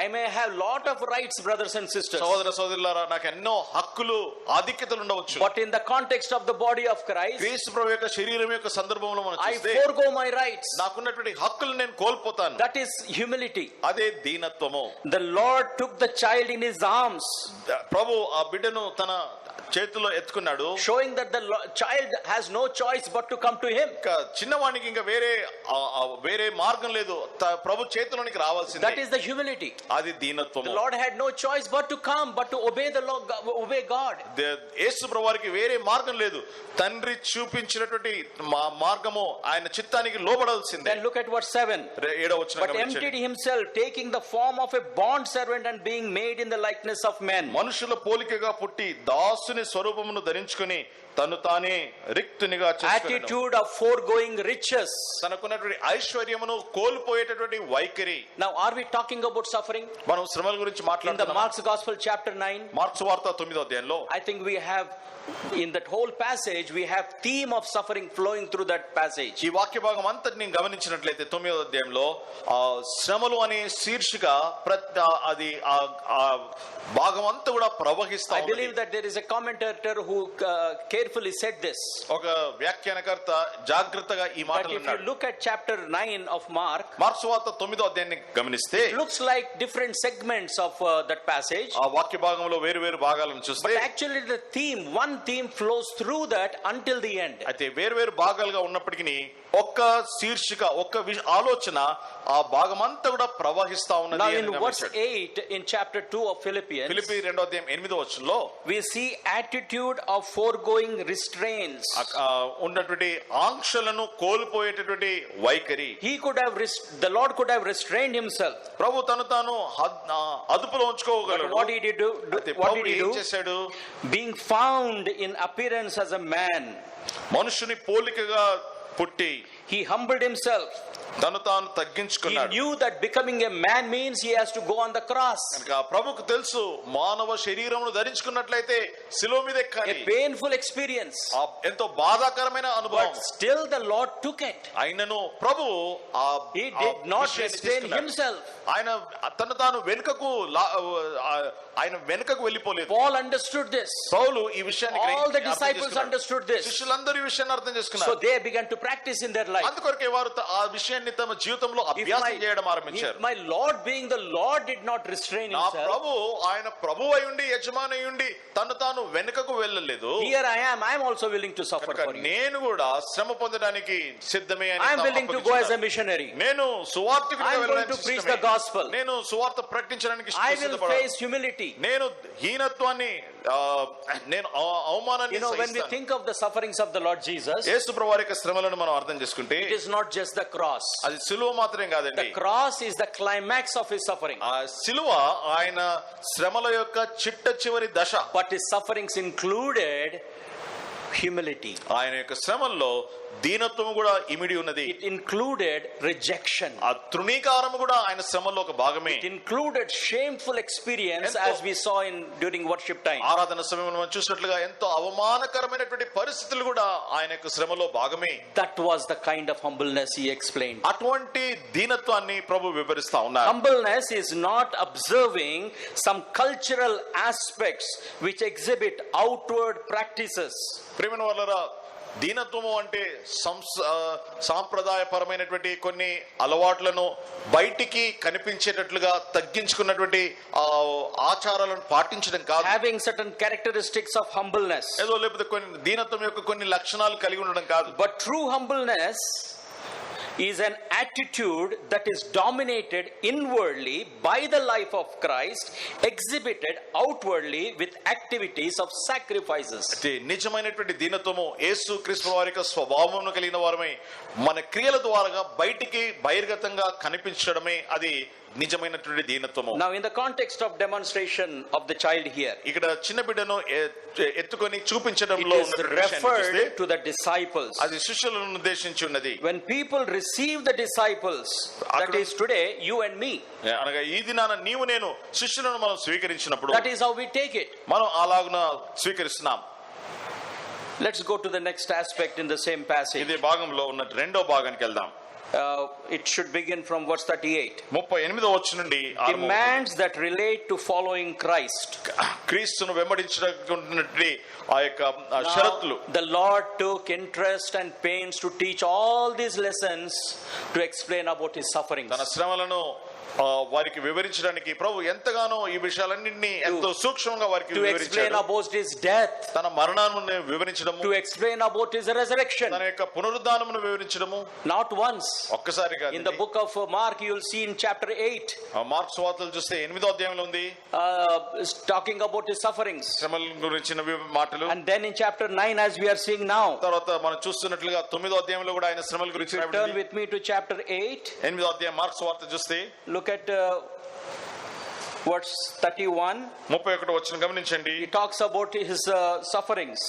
S1: I may have lot of rights, brothers and sisters,
S2: సహోదర సహోదరులారా, నాకు ఎన్నో హక్కులు ఆధిక్యతలు ఉండవచ్చు.
S1: but in the context of the body of Christ,
S2: క్రీస్తు ప్రభు యొక్క శరీరం యొక్క సందర్భంలో మనం
S1: I
S2: చూస్తే
S1: forego my rights.
S2: నాకున్నటువంటి హక్కులు నేను కోల్పోతాను.
S1: That is humility.
S2: అదే దీనత్వము.
S1: The Lord took the child in his arms.
S2: ప్రభు ఆ బిడ్డను తన చేతిలో ఎత్తుకున్నాడు.
S1: showing that the child has no choice but to come to him.
S2: ఇంకా చిన్నవానికి ఇంకా వేరే మార్గం లేదు, ప్రభు చేతిలోనికి రావాల్సిందే.
S1: That is the humility.
S2: అది దీనత్వం.
S1: The Lord had no choice but to come, but to obey the Lord, obey God.
S2: యేసు ప్రభువారికి వేరే మార్గం లేదు, తండ్రి చూపించినటువంటి మార్గము ఆయన చిత్తానికి లోబడాల్సిందే.
S1: Then look at verse 7.
S2: 7వ వచనం
S1: But emptied himself, taking the form of a bond servant and being made in the likeness of men.
S2: మనుషుల పోలికగా పుట్టి దాసుని స్వరూపమును ధరించుకొని తను తానే రిక్తునిగా చేసుకొనెను.
S1: Attitude of foregoing riches.
S2: తనకున్నటువంటి ఐశ్వర్యమును కోల్పోయేటటువంటి వైఖరి.
S1: Now are we talking about suffering?
S2: మనం శ్రమల గురించి
S1: In the
S2: మాట్లాడుతున్నాం.
S1: Mark's Gospel chapter 9,
S2: మార్క్స్ వార్త 9వ అధ్యాయంలో
S1: I think we have, in that whole passage, we have theme of suffering flowing through that passage.
S2: ఈ వాక్య భాగం అంతటిని గమనించినట్లయితే 9వ అధ్యాయంలో శ్రమలు అనే శీర్షిక అది ఆ భాగం అంతా కూడా ప్రవహిస్తా
S1: I believe that there is a commentator who carefully said this.
S2: ఒక వ్యాఖ్యానకర్త జాగ్రత్తగా ఈ
S1: But
S2: మాటలు
S1: if you
S2: అన్నాడు.
S1: look at chapter 9 of Mark,
S2: marks వార్త 9వ అధ్యాయాన్ని గమనిస్తే
S1: it looks like different segments of that passage.
S2: ఆ వాక్య భాగంలో వేరు భాగాలను చూస్తే
S1: But actually the theme, one theme flows through that until the end.
S2: అయితే వేరు భాగాలుగా ఉన్నప్పటికీ ఒక్క శీర్షిక ఒక్క ఆలోచన ఆ భాగమంతా కూడా ప్రవహిస్తా
S1: Now
S2: ఉన్నది.
S1: in verse 8 in chapter 2 of Philippians,
S2: Philippi 2వ అధ్యాయం 8వ వచనంలో
S1: we see attitude of foregoing restraints.
S2: ఉన్నటువంటి ఆంక్షలను కోల్పోయేటటువంటి వైఖరి.
S1: He could have the Lord could have restrained himself.
S2: ప్రభు తాను అదుపులో ఉంచుకోగలడు.
S1: But what did he do?
S2: అయితే
S1: What
S2: ప్రభు
S1: did he
S2: ఏం
S1: do?
S2: చేశాడు?
S1: Being found in appearance as a man,
S2: మనుషుని పోలికగా పుట్టి
S1: he humbled himself.
S2: తాను
S1: He
S2: తగ్గించుకున్నాడు.
S1: knew that becoming a man means he has to go on the cross.
S2: కనుక ప్రభుకు తెలుసు మానవ శరీరమును ధరించుకున్నట్లయితే శిలువ మీద ఎక్కాలి.
S1: A painful experience.
S2: ఎంతో బాధాకరమైన అనుభవం.
S1: But still the Lord took it.
S2: అయినను ప్రభు
S1: He did not restrain himself.
S2: ఆయన తాను వెనుకకు వెళ్ళిపోలేదు.
S1: Paul understood this.
S2: పౌలు ఈ విషయాన్ని
S1: All the
S2: అర్థం
S1: disciples
S2: చేసుకున్నాడు.
S1: understood this.
S2: శిష్యులందరూ ఈ విషయాన్ని అర్థం
S1: So
S2: చేసుకున్నారు.
S1: they began to practice in their life.
S2: అందుకొరకే వారు ఆ విషయాన్ని తమ జీవితంలో అభ్యాసం చేయడం ఆరంభించారు.
S1: If my Lord being the Lord did not restrain
S2: నా
S1: himself,
S2: ప్రభు ఆయన ప్రభు అయి ఉండి యజమాని అయి ఉండి తాను వెనుకకు వెళ్ళలేదు.
S1: here I am also willing to suffer
S2: కనుక
S1: for you.
S2: నేను కూడా శ్రమ పొందడానికి సిద్ధమే అని
S1: I am willing to go as a missionary.
S2: నేను సువార్తికుడిగా
S1: I am going
S2: వెళ్ళడానికి
S1: to preach
S2: సిద్ధమే.
S1: the gospel.
S2: నేను సువార్త ప్రకటించడానికి
S1: I will
S2: సిద్ధపడాలి.
S1: face humility.
S2: నేను హీనత్వాన్ని నేను అవమానాన్ని
S1: You know, when we
S2: సహిస్తాను.
S1: think of the sufferings of the Lord Jesus,
S2: యేసు ప్రభువారి యొక్క శ్రమలను మనం అర్థం చేసుకుంటే
S1: it is not just the cross.
S2: అది సిలువ మాత్రమే కాదండి.
S1: The cross is the climax of his suffering.
S2: ఆ సిలువ ఆయన శ్రమల యొక్క చిట్ట దశ.
S1: But his sufferings included humility.
S2: ఆయన యొక్క శ్రమల్లో దీనత్వం కూడా ఇమిడి ఉన్నది.
S1: It included rejection.
S2: ఆ తృణీకారం కూడా ఆయన శ్రమల్లో ఒక భాగమే.
S1: It included shameful experience as we saw during worship time.
S2: ఆరాధన సమయంలో మనం చూసినట్లుగా ఎంతో అవమానకరమైనటువంటి పరిస్థితులు కూడా ఆయన యొక్క శ్రమలో భాగమే.
S1: That was the kind of humbleness he explained.
S2: అటువంటి దీనత్వాన్ని ప్రభు వివరిస్తా ఉన్నారు.
S1: Humbleness is not observing some cultural aspects which exhibit outward practices.
S2: ప్రియమైన వాళ్ళరా, దీనత్వము అంటే సాంప్రదాయపరమైనటువంటి కొన్ని అలవాట్లను బయటికి కనిపించేటట్లుగా తగ్గించుకున్నటువంటి ఆచారాలను పాటించడం కాదు.
S1: Having certain characteristics of humbleness.
S2: ఏదో లేకపోతే కొన్ని దీనత్వం యొక్క కొన్ని లక్షణాలు కలిగి ఉండడం కాదు.
S1: But true humbleness is an attitude that is dominated inwardly by the life of Christ, exhibited outwardly with activities of sacrifices.
S2: నిజమైనటువంటి దీనత్వము యేసు క్రీస్తు వారి యొక్క స్వభావమును కలిగిన వారమై మన క్రియల ద్వారా బయటికి బహిర్గతంగా కనిపించడమే అది నిజమైనటువంటి దీనత్వము.
S1: Now in the context of demonstration of the child here,
S2: ఇక్కడ చిన్న బిడ్డను ఎత్తుకొని చూపించడంలో
S1: it is referred to the disciples.
S2: అది శిష్యులను ఉద్దేశించి ఉన్నది.
S1: When people receive the disciples, that is today you and me,
S2: అనగా ఈ దినాన నీవు నేను శిష్యులను మనం స్వీకరించినప్పుడు
S1: that is how we take it.
S2: మనం అలాగున స్వీకరిస్తున్నాం.
S1: Let's go to the next aspect in the same passage.
S2: ఇదే భాగంలో ఉన్న రెండో భాగానికి వెళ్దాం.
S1: It should begin from verse 38.
S2: 38వ వచనం నుండి
S1: Demands that relate to following Christ.
S2: క్రీస్తును వెంబడించడానికి ఆ యొక్క షరతులు.
S1: The Lord took interest and pains to teach all these lessons to explain about his sufferings.
S2: తన శ్రమలను వారికి వివరించడానికి ప్రభు ఎంతగానో ఈ విషయాలన్నింటినీ ఎంతో సూక్ష్మంగా వారికి
S1: to explain
S2: వివరించాడు.
S1: about his death,
S2: తన మరణాన్ని వివరించడము,
S1: to explain about his resurrection.
S2: తన యొక్క పునరుద్ధానమును వివరించడము.
S1: Not once.
S2: ఒక్కసారి కాదు.
S1: In the book of Mark, you will see in chapter 8,
S2: mark సువార్తలు చూస్తే 8వ అధ్యాయంలో ఉంది
S1: talking about his sufferings.
S2: శ్రమల గురించిన మాటలు.
S1: And then in chapter 9, as we are seeing now,
S2: తర్వాత మనం చూస్తున్నట్లుగా 9వ అధ్యాయంలో కూడా ఆయన శ్రమల గురించి
S1: turn
S2: రాయబడింది.
S1: with me to chapter 8.
S2: 8వ అధ్యాయం మార్కు సువార్త చూస్తే
S1: Look at verse 31.
S2: 31వ వచనం గమనించండి.
S1: He talks about his sufferings.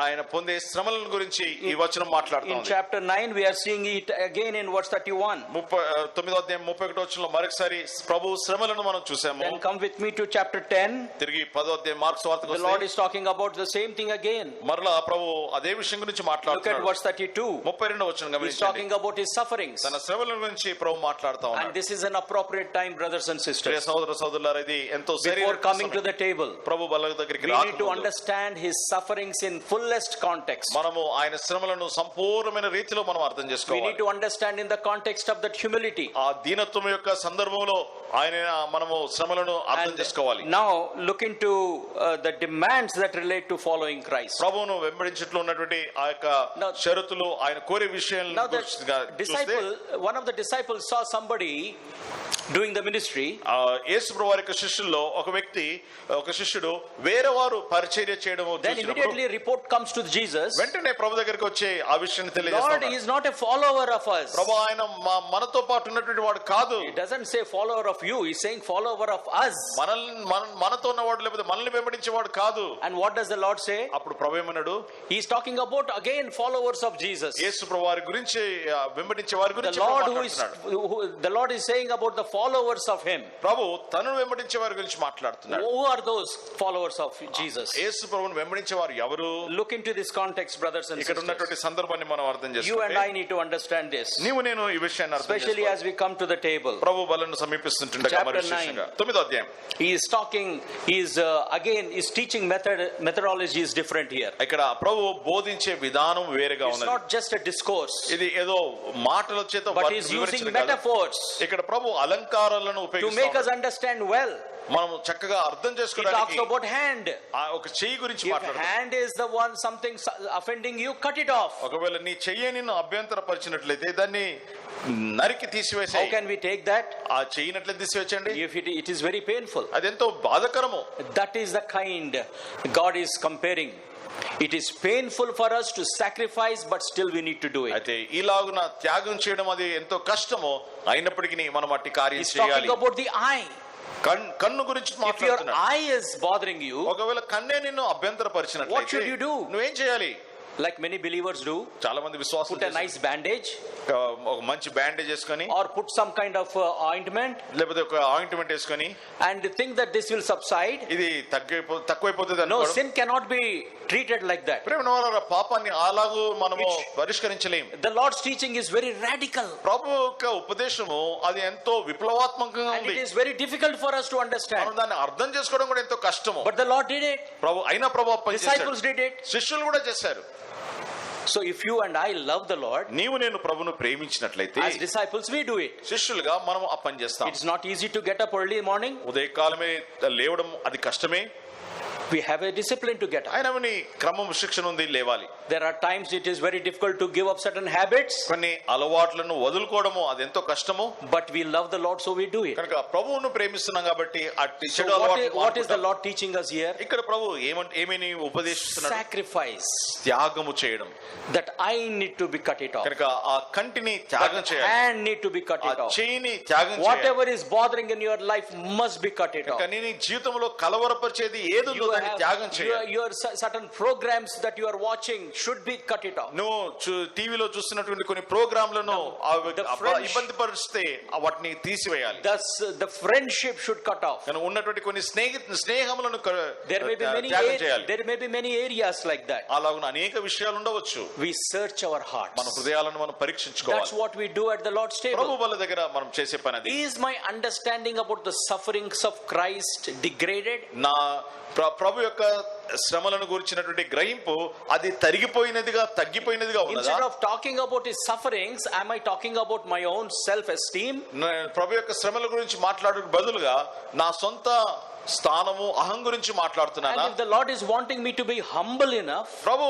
S2: ఆయన పొందే శ్రమల గురించి ఈ వచనం
S1: In
S2: మాట్లాడుతోంది.
S1: chapter 9, we are seeing it again in verse 31.
S2: 9వ అధ్యాయం 31వ వచనంలో మరొకసారి ప్రభు శ్రమలను మనం చూసాము.
S1: Then come with me to chapter 10.
S2: తిరిగి 10వ అధ్యాయం మార్కు సువార్తకు
S1: The Lord
S2: వస్తే
S1: is talking about the same thing again.
S2: మరలా ప్రభు అదే విషయం గురించి
S1: Look at
S2: మాట్లాడుతున్నాడు.
S1: verse 32.
S2: 32వ వచనం
S1: He's
S2: గమనించండి.
S1: talking about his sufferings.
S2: తన శ్రమల గురించి ప్రభు మాట్లాడుతా
S1: And
S2: ఉన్నాడు.
S1: this is an appropriate time, brothers and
S2: Priya
S1: sisters.
S2: సహోదర సహోదరులారా, ఇది ఎంతో
S1: Before coming to the table,
S2: ప్రభు బల్ల దగ్గరికి
S1: we need to
S2: రాకముందు
S1: understand his sufferings in fullest context.
S2: మనము ఆయన శ్రమలను సంపూర్ణమైన రీతిలో మనం అర్థం
S1: We need
S2: చేసుకోవాలి.
S1: to understand in the context of that humility.
S2: ఆ దీనత్వం యొక్క సందర్భంలో ఆయన మనము శ్రమలను అర్థం
S1: And
S2: చేసుకోవాలి.
S1: now look into the demands that relate to following Christ.
S2: ప్రభువును వెంబడించట్లో ఉన్నటువంటి ఆ యొక్క
S1: Now-
S2: షరతులు ఆయన కోరే విషయాలను
S1: Now the
S2: చూస్తే
S1: disciple, one of the disciples saw somebody doing the ministry,
S2: యేసు ప్రభు వారి యొక్క శిష్యుల్లో ఒక శిష్యుడు వేరే వారు పరిచర్య చేయడం
S1: then
S2: చూసినప్పుడు
S1: immediately report comes to Jesus.
S2: వెంటనే ప్రభు దగ్గరికి వచ్చి ఆ విషయాన్ని
S1: Lord, he
S2: తెలియజేస్తాడు.
S1: is not a follower of us.
S2: ప్రభు ఆయన మనతో పాటు ఉన్నటువంటి వాడు కాదు.
S1: He doesn't say follower of you, he's saying follower of us.
S2: మనతో ఉన్నవాడు లేకపోతే మనల్ని వెంబడించేవాడు కాదు.
S1: And what does the Lord say?
S2: అప్పుడు ప్రభు ఏమన్నాడు?
S1: He's talking about again followers of Jesus.
S2: యేసు ప్రభు వారి గురించి వెంబడించే వారి
S1: The
S2: గురించి
S1: Lord
S2: మాట్లాడుతున్నాడు.
S1: the Lord is saying about the followers of him.
S2: ప్రభు తనను వెంబడించే వారి గురించి మాట్లాడుతున్నాడు.
S1: Who are those followers of Jesus?
S2: యేసు ప్రభువును వెంబడించే వారు ఎవరు?
S1: Look into this context, brothers and
S2: ఇక్కడ
S1: sisters.
S2: ఉన్నటువంటి సందర్భాన్ని మనం అర్థం
S1: You and
S2: చేసుకుంటే
S1: I need to understand this,
S2: నీవు నేను ఈ విషయాన్ని అర్థం
S1: especially
S2: చేసుకోవాలి.
S1: as we come to the table.
S2: Prabhu బలను సమీపిస్తుంటుండగా
S1: Chapter
S2: మరి విశేషంగా 9వ అధ్యాయం
S1: He is talking, again, his teaching methodology is different here.
S2: ఇక్కడ ప్రభు బోధించే విధానం వేరుగా
S1: It's
S2: ఉన్నది.
S1: not just a discourse,
S2: ఇది ఏదో మాటల చేత
S1: but he's using
S2: వివరించడం కాదు.
S1: metaphors
S2: ఇక్కడ ప్రభు అలంకారాలను
S1: to make us
S2: ఉపయోగిస్తాడు.
S1: understand well.
S2: మనం చక్కగా అర్థం
S1: He talks
S2: చేసుకోవడానికి
S1: about hand.
S2: ఆ ఒక చెయ్యి గురించి
S1: If
S2: మాట్లాడుతాడు.
S1: hand is the one something offending you, cut it off.
S2: ఒకవేళ నీ చెయ్యి నిన్ను అభ్యంతరపరిచినట్లయితే దాన్ని నరికి
S1: How
S2: తీసివేసేయి.
S1: can we take that?
S2: ఆ చెయ్యినట్లే తీసివేచండి.
S1: If it is very painful.
S2: అదెంతో బాధకరము.
S1: That is the kind God is comparing. It is painful for us to sacrifice, but still we need to do it.
S2: అయితే ఈలాగున త్యాగం చేయడం అది ఎంతో కష్టమో అయినప్పటికీ మనం అట్టి కార్యం
S1: He's
S2: చేయాలి.
S1: talking about the eye.
S2: కన్ను గురించి
S1: If your
S2: మాట్లాడుతున్నాడు.
S1: eye is bothering you,
S2: ఒకవేళ కన్నే నిన్ను
S1: What
S2: అభ్యంతరపరిచినట్లయితే
S1: should you do?
S2: నువ్వేం చేయాలి?
S1: like many believers do,
S2: చాలా మంది విశ్వాసం
S1: put a nice bandage
S2: ఒక మంచి బ్యాండేజ్ వేసుకొని
S1: or put some kind of ointment
S2: లేకపోతే ఒక ఆయింట్మెంట్ వేసుకొని
S1: and think that this will subside.
S2: ఇది తక్కువైపోతుంది
S1: No,
S2: అనుకోవడం.
S1: sin cannot be treated like that.
S2: ప్రియమైన వారలారా, పాపాన్ని అలాగూ మనము పరిష్కరించలేం.
S1: The Lord's teaching is very radical
S2: ప్రభు యొక్క ఉపదేశము అది ఎంతో విప్లవాత్మకంగా
S1: and
S2: ఉంది.
S1: it is very difficult for us to
S2: మనం
S1: understand.
S2: దాన్ని అర్థం చేసుకోవడం కూడా ఎంతో కష్టము.
S1: But the Lord did it.
S2: ప్రభు పనిచేశాడు.
S1: Disciples did it.
S2: శిష్యులు కూడా చేశారు.
S1: So if you and I love the Lord,
S2: నీవు నేను ప్రభును ప్రేమించినట్లయితే
S1: as disciples we do it.
S2: శిష్యులుగా మనం ఆ పని చేస్తాం.
S1: It's not easy to get up early morning.
S2: ఉదయకాలమే లేవడం అది కష్టమే.
S1: We have a discipline to get up.
S2: అయినవని క్రమం శిక్షణ ఉంది, లేవాలి.
S1: There are times it is very difficult to give up certain habits,
S2: కొన్ని అలవాట్లను వదులుకోవడము అది ఎంతో కష్టము.
S1: but we love the Lord, so we do it.
S2: కనుక ప్రభువును ప్రేమిస్తున్నాం కాబట్టి అట్టి
S1: So
S2: చెడు అలవాట్లు
S1: what is the Lord teaching us here?
S2: ఇక్కడ ప్రభు ఏమని ఉపదేశిస్తున్నాడు?
S1: Sacrifice.
S2: త్యాగము చేయడం.
S1: That I need to be cut it off.
S2: కనుక ఆ కంటిని త్యాగం
S1: That
S2: చేయాలి.
S1: hand need to be cut
S2: ఆ
S1: it off.
S2: చెయ్యిని త్యాగం చేయాలి.
S1: Whatever is bothering in your life must be cut it off.
S2: కనుక నీ జీవితంలో కలవరపరిచేది ఏదో
S1: You
S2: దాన్ని త్యాగం
S1: have
S2: చేయాలి.
S1: your certain programs that you are watching should be cut it off.
S2: నువ్వు టీవీలో చూస్తున్నటువంటి కొన్ని ప్రోగ్రాంలను ఇబ్బంది పరిస్తే వాటిని తీసివేయాలి.
S1: Thus the friendship should cut off.
S2: ఉన్నటువంటి కొన్ని స్నేహములను
S1: There may
S2: త్యాగం చేయాలి.
S1: be many areas like that.
S2: అలాగున అనేక విషయాలు ఉండవచ్చు.
S1: We search our hearts.
S2: మన హృదయాలను మనం
S1: That's
S2: పరీక్షించుకోవాలి.
S1: what we do at the Lord's table.
S2: ప్రభు బల్ల దగ్గర మనం చేసే పని అది.
S1: Is my understanding about the sufferings of Christ degraded?
S2: నా ప్రభు యొక్క శ్రమలను గురించినటువంటి గ్రహింపు అది తరిగిపోయినదిగా తగ్గిపోయినదిగా ఉన్నదా?
S1: Instead of talking about his sufferings, am I talking about my own self-esteem?
S2: ప్రభు యొక్క శ్రమల గురించి మాట్లాడే బదులుగా నా సొంత స్థానము అహం గురించి మాట్లాడుతున్నానా?
S1: And if the Lord is wanting me to be humble enough,
S2: ప్రభు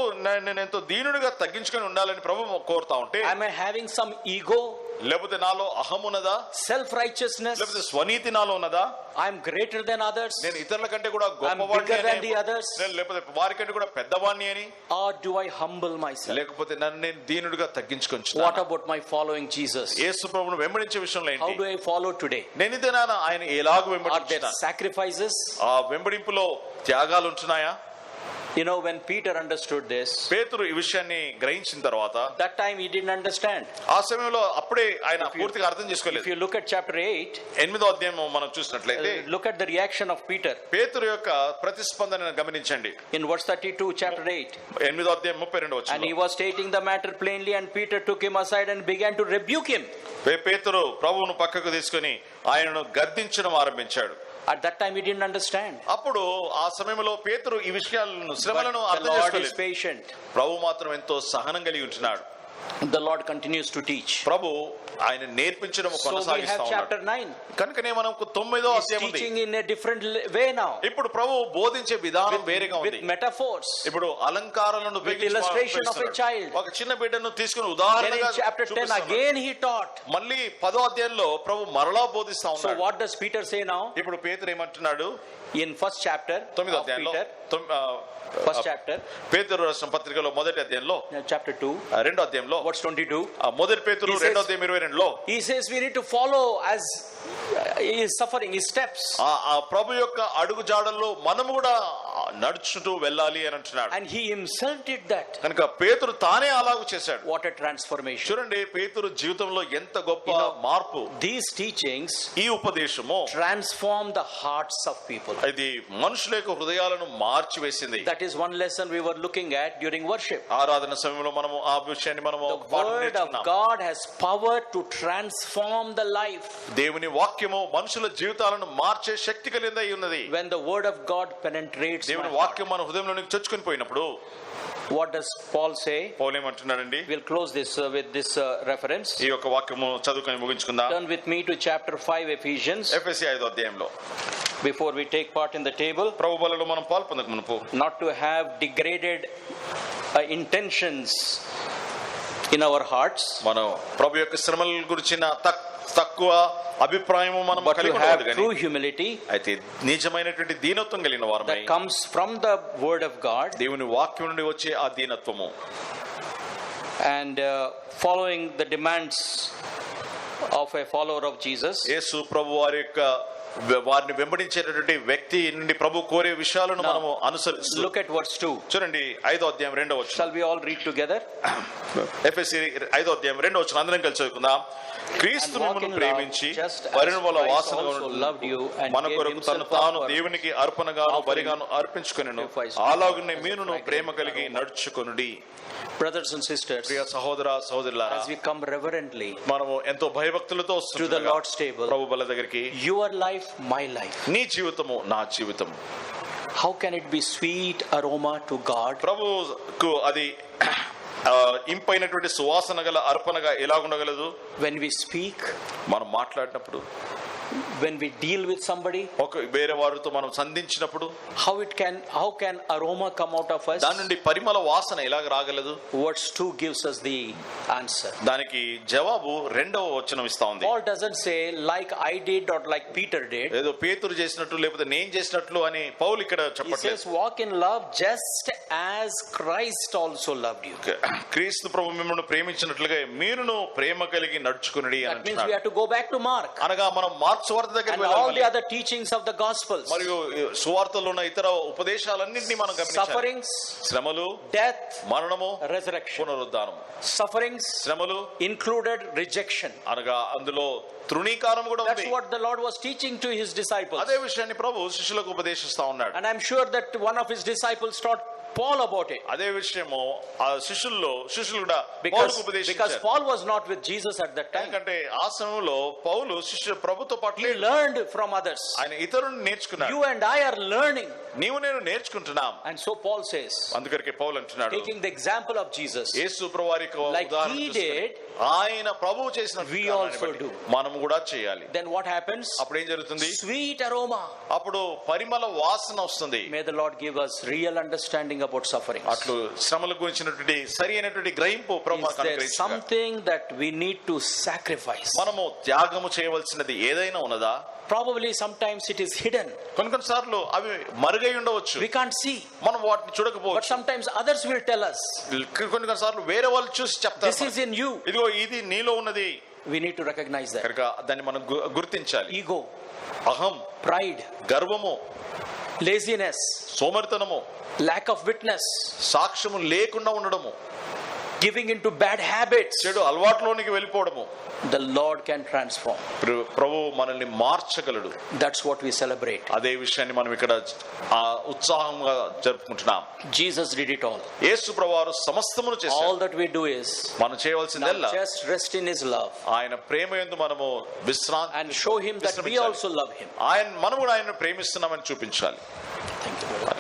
S2: నేను ఎంతో దీనుడిగా తగ్గించుకొని ఉండాలని ప్రభు కోరుతా ఉంటే,
S1: am I having some ego,
S2: లేకపోతే నాలో అహం ఉన్నదా,
S1: self-righteousness,
S2: లేకపోతే స్వనీతి నాలో ఉన్నదా,
S1: I am greater than others,
S2: నేను ఇతరుల కంటే కూడా
S1: I'm bigger than the
S2: గొప్పవాడిని,
S1: others,
S2: లేకపోతే వారి కంటే కూడా పెద్దవాడిని అని,
S1: or do I humble myself?
S2: లేకపోతే నన్ను నేను దీనుడిగా
S1: What
S2: తగ్గించుకొని
S1: about my following Jesus?
S2: యేసు ప్రభువును వెంబడించే విషయంలో
S1: How
S2: ఏంటి?
S1: do I follow today?
S2: నేను ఇదేనా ఆయన ఎలాగ
S1: Are there
S2: వెంబడించిన
S1: sacrifices?
S2: ఆ వెంబడింపులో త్యాగాలు ఉంటున్నాయా?
S1: You know, when Peter understood this,
S2: పేతురు ఈ విషయాన్ని గ్రహించిన తర్వాత
S1: that time he didn't understand.
S2: ఆ సమయంలో అప్పుడే ఆయన పూర్తిగా అర్థం
S1: If
S2: చేసుకోలేదు.
S1: you look at chapter 8,
S2: 8వ అధ్యాయం మనం చూసినట్లయితే
S1: look at the reaction of Peter.
S2: పేతురు యొక్క ప్రతిస్పందనను గమనించండి.
S1: In verse 32, chapter 8.
S2: 8వ అధ్యాయం 32
S1: And he
S2: వచనం.
S1: was stating the matter plainly, and Peter took him aside and began to rebuke him.
S2: పేతురు ప్రభువును పక్కకు తీసుకొని ఆయనను గద్దించడం ఆరంభించాడు.
S1: At that time he didn't understand.
S2: అప్పుడు ఆ సమయంలో పేతురు ఈ విషయాలను శ్రమలను
S1: But the
S2: అర్థం
S1: Lord is
S2: చేసుకోలేదు.
S1: patient.
S2: ప్రభు మాత్రం ఎంతో సహనం కలిగి ఉంటున్నాడు.
S1: The Lord continues to teach.
S2: ప్రభు ఆయన నేర్పించడం
S1: So we
S2: కొనసాగిస్తా
S1: have
S2: ఉన్నాడు.
S1: chapter 9.
S2: కనుకనే మనకు 9వ
S1: He's
S2: అధ్యాయం ఉంది.
S1: teaching in a different way now.
S2: ఇప్పుడు ప్రభు బోధించే విధానం వేరేగా
S1: With
S2: ఉంది.
S1: metaphors.
S2: ఇప్పుడు అలంకారాలను ఉపయోగించి
S1: illustration of a
S2: ఉపయోగిస్తున్నాడు.
S1: child.
S2: ఒక చిన్న బిడ్డను తీసుకుని
S1: Then in
S2: ఉదాహరణగా
S1: chapter 10
S2: చూపిస్తున్నాడు.
S1: again he taught.
S2: మళ్ళీ 10వ అధ్యాయంలో ప్రభు మరలా బోధిస్తా
S1: So
S2: ఉన్నాడు.
S1: what does Peter say now?
S2: ఇప్పుడు పేతురు ఏమంటున్నాడు?
S1: In first chapter
S2: 9వ
S1: of
S2: అధ్యాయంలో
S1: Peter, first chapter,
S2: పేతురు రాసిన పత్రికలో మొదటి అధ్యాయంలో
S1: chapter 2,
S2: రెండో అధ్యాయంలో
S1: verse 22.
S2: మొదటి పేతురు
S1: He says-
S2: 2వ అధ్యాయం 22లో
S1: He says we need to follow as his suffering, his steps.
S2: ఆ ప్రభు యొక్క అడుగు జాడల్లో మనము కూడా నడుచుతూ వెళ్ళాలి అని అంటున్నాడు.
S1: And he himself did that.
S2: కనుక పేతురు తానే అలాగూ చేశాడు.
S1: What a transformation.
S2: చూడండి పేతురు జీవితంలో ఎంత గొప్ప
S1: You know,
S2: మార్పు.
S1: These teachings
S2: ఈ ఉపదేశము
S1: transform the hearts of people.
S2: ఇది మనుషుల యొక్క హృదయాలను మార్చివేసింది.
S1: That is one lesson we were looking at during worship.
S2: ఆరాధన సమయంలో మనము ఆ విషయాన్ని మనము
S1: The
S2: ఒక పాఠం
S1: word of
S2: నేర్చుకున్నాం.
S1: God has power to transform the life.
S2: దేవుని వాక్యము మనుషుల జీవితాలను మార్చే శక్తి కలిగిందై ఉన్నది.
S1: When the word of God penetrates my
S2: దేవుని
S1: heart.
S2: వాక్యం మన హృదయంలోనికి చొచ్చుకొని పోయినప్పుడు
S1: What does Paul say?
S2: Paul ఏమంటున్నాడండి?
S1: We'll close this with this reference.
S2: ఈ యొక్క వాక్యము చదువుకొని ముగించుకుందాం.
S1: Turn with me to chapter 5 Ephesians
S2: ఎఫెసీ 5వ అధ్యాయంలో
S1: before we take part in the table.
S2: ప్రభు బలలో మనం పాల్పొందక మునుపు
S1: Not to have degraded intentions in our hearts,
S2: మనం ప్రభు యొక్క శ్రమల గురించిన తక్కువ అభిప్రాయము మనం
S1: but to
S2: కలిగి
S1: have
S2: ఉండదు
S1: true
S2: కానీ
S1: humility
S2: అయితే నిజమైనటువంటి దీనత్వం కలిగిన వారమై
S1: that comes from the word of God,
S2: దేవుని వాక్యం నుండి వచ్చే ఆ దీనత్వము
S1: and following the demands of a follower of Jesus.
S2: యేసు ప్రభు వారి యొక్క వారిని వెంబడించేటటువంటి వ్యక్తి నుండి ప్రభు కోరే విషయాలను
S1: Now,
S2: మనము అనుసరిస్తూ
S1: Look at verse 2.
S2: చూడండి 5వ అధ్యాయం 2వ వచనం.
S1: Shall we all read together?
S2: ఎఫెసీ 5వ అధ్యాయం 2వ వచనం అందరం కలిసి చదువుకుందాం. క్రీస్తు
S1: And walk
S2: మిమ్మల్ని
S1: in love,
S2: ప్రేమించి
S1: just as
S2: Parimala
S1: Christ
S2: వాసనగా
S1: also loved you and
S2: మన
S1: gave
S2: కొరకు తను
S1: himself
S2: తాను
S1: up for
S2: దేవునికి అర్పణగాను
S1: offering
S2: బలిగాను అర్పించుకొనెను.
S1: sacrifice
S2: అలాగునే
S1: as a
S2: మీరును
S1: fragrant
S2: ప్రేమ కలిగి
S1: aroma.
S2: నడుచుకొనుడి.
S1: Brothers and sisters,
S2: ప్రియ సహోదర సహోదరులారా,
S1: as we come reverently
S2: మనము ఎంతో భయభక్తులతో
S1: to the
S2: వస్తుండగా
S1: Lord's table,
S2: ప్రభు బల దగ్గరికి,
S1: your life, my life,
S2: నీ జీవితము నా జీవితం,
S1: how can it be sweet aroma to God?
S2: ప్రభువుకు అది ఇంపైనటువంటి సువాసన గల అర్పణగా ఎలాగుండగలదు?
S1: When we speak,
S2: మనం మాట్లాడినప్పుడు,
S1: when we deal with somebody,
S2: ఒక వేరే వారితో మనం సంధించినప్పుడు
S1: how can aroma come out of us?
S2: దాని నుండి పరిమళ వాసన ఎలాగ రాగలదు?
S1: Verse 2 gives us the answer.
S2: దానికి జవాబు 2వ వచనం ఇస్తా ఉంది.
S1: Paul doesn't say like I did or like Peter did.
S2: ఏదో పేతురు చేసినట్టు లేకపోతే నేను చేసినట్లు అని పౌలు ఇక్కడ
S1: He
S2: చెప్పట్లేదు.
S1: says walk in love just as Christ also loved you.
S2: క్రీస్తు ప్రభు మిమ్మల్ని ప్రేమించినట్లుగా మీరును ప్రేమ కలిగి నడుచుకుని
S1: That means we have to go back to Mark
S2: అనగా మనం మార్కు సువార్త దగ్గరికి
S1: and all the
S2: వెళ్ళాలి.
S1: other teachings of the Gospels.
S2: మరియు సువార్తలో ఉన్న ఇతర ఉపదేశాలన్నింటినీ మనం గమనించాలి.
S1: Sufferings,
S2: శ్రమలు,
S1: death,
S2: మరణము,
S1: resurrection.
S2: పునరుద్ధానం.
S1: Sufferings
S2: శ్రమలు
S1: included rejection.
S2: అనగా అందులో తృణీకారం కూడా
S1: That's
S2: ఉంది.
S1: what the Lord was teaching to his disciples.
S2: అదే విషయాన్ని ప్రభు శిష్యులకు ఉపదేశిస్తా ఉన్నాడు.
S1: And I'm sure that one of his disciples Paul about it.
S2: అదే విషయము ఆ శిష్యులు కూడా పౌలుకు
S1: Because
S2: ఉపదేశించారు.
S1: Paul was not with Jesus at that time.
S2: ఎందుకంటే ఆ సమయంలో పౌలు శిష్యుడు ప్రభుతో పాటు
S1: He learned from others.
S2: ఆయన ఇతరులను నేర్చుకున్నాడు.
S1: You and I are learning.
S2: నీవు నేను నేర్చుకుంటున్నాం.
S1: And so Paul says,
S2: అందుకరికి పౌలు అంటున్నాడు,
S1: taking the example of Jesus,
S2: యేసు ప్రభువారి
S1: like he did,
S2: ఆయన ప్రభువు చేసిన
S1: we also do.
S2: మనము కూడా చేయాలి.
S1: Then what happens?
S2: అప్పుడు ఏం జరుగుతుంది?
S1: Sweet aroma.
S2: అప్పుడు పరిమళ వాసన వస్తుంది.
S1: May the Lord give us real understanding about suffering.
S2: అట్లు శ్రమల గురించినటువంటి సరి అయినటువంటి గ్రహింపు ప్రభువు
S1: Is there something that we need to sacrifice?
S2: మనము త్యాగము చేయవలసినది ఏదైనా ఉన్నదా?
S1: Probably sometimes it is hidden.
S2: కొన్నిసార్లు అవి మరుగై ఉండవచ్చు.
S1: We can't see.
S2: మనం వాటిని
S1: But
S2: చూడకపోవచ్చు.
S1: sometimes others will tell us,
S2: కొన్నిసార్లు వేరే వాళ్ళు చూసి చెప్తారు,
S1: this is in you.
S2: ఇదిగో ఇది నీలో ఉన్నది.
S1: We need to recognize that.
S2: కనుక దాన్ని మనం గుర్తించాలి.
S1: Ego,
S2: అహం,
S1: pride,
S2: గర్వము,
S1: laziness,
S2: సోమరితనము,
S1: lack of witness,
S2: సాక్ష్యము లేకుండా ఉండడము,
S1: giving into bad habits.
S2: చెడు అలవాట్లోనికి వెళ్ళిపోవడము,
S1: The Lord can transform.
S2: ప్రభు మనల్ని మార్చగలడు.
S1: That's what we celebrate.
S2: అదే విషయాన్ని మనం ఇక్కడ ఉత్సాహంగా జరుపుకుంటున్నాం.
S1: Jesus did it all.
S2: యేసు ప్రభువారు సమస్తమును చేశారు.
S1: All that we do is
S2: మనం చేయవలసిందల్లా
S1: just rest in His love
S2: ఆయన ప్రేమ యందు మనము విశ్రాంతి
S1: and show Him that we also love Him.
S2: మనం కూడా ఆయనను ప్రేమిస్తున్నామని చూపించాలి.
S1: Thank you.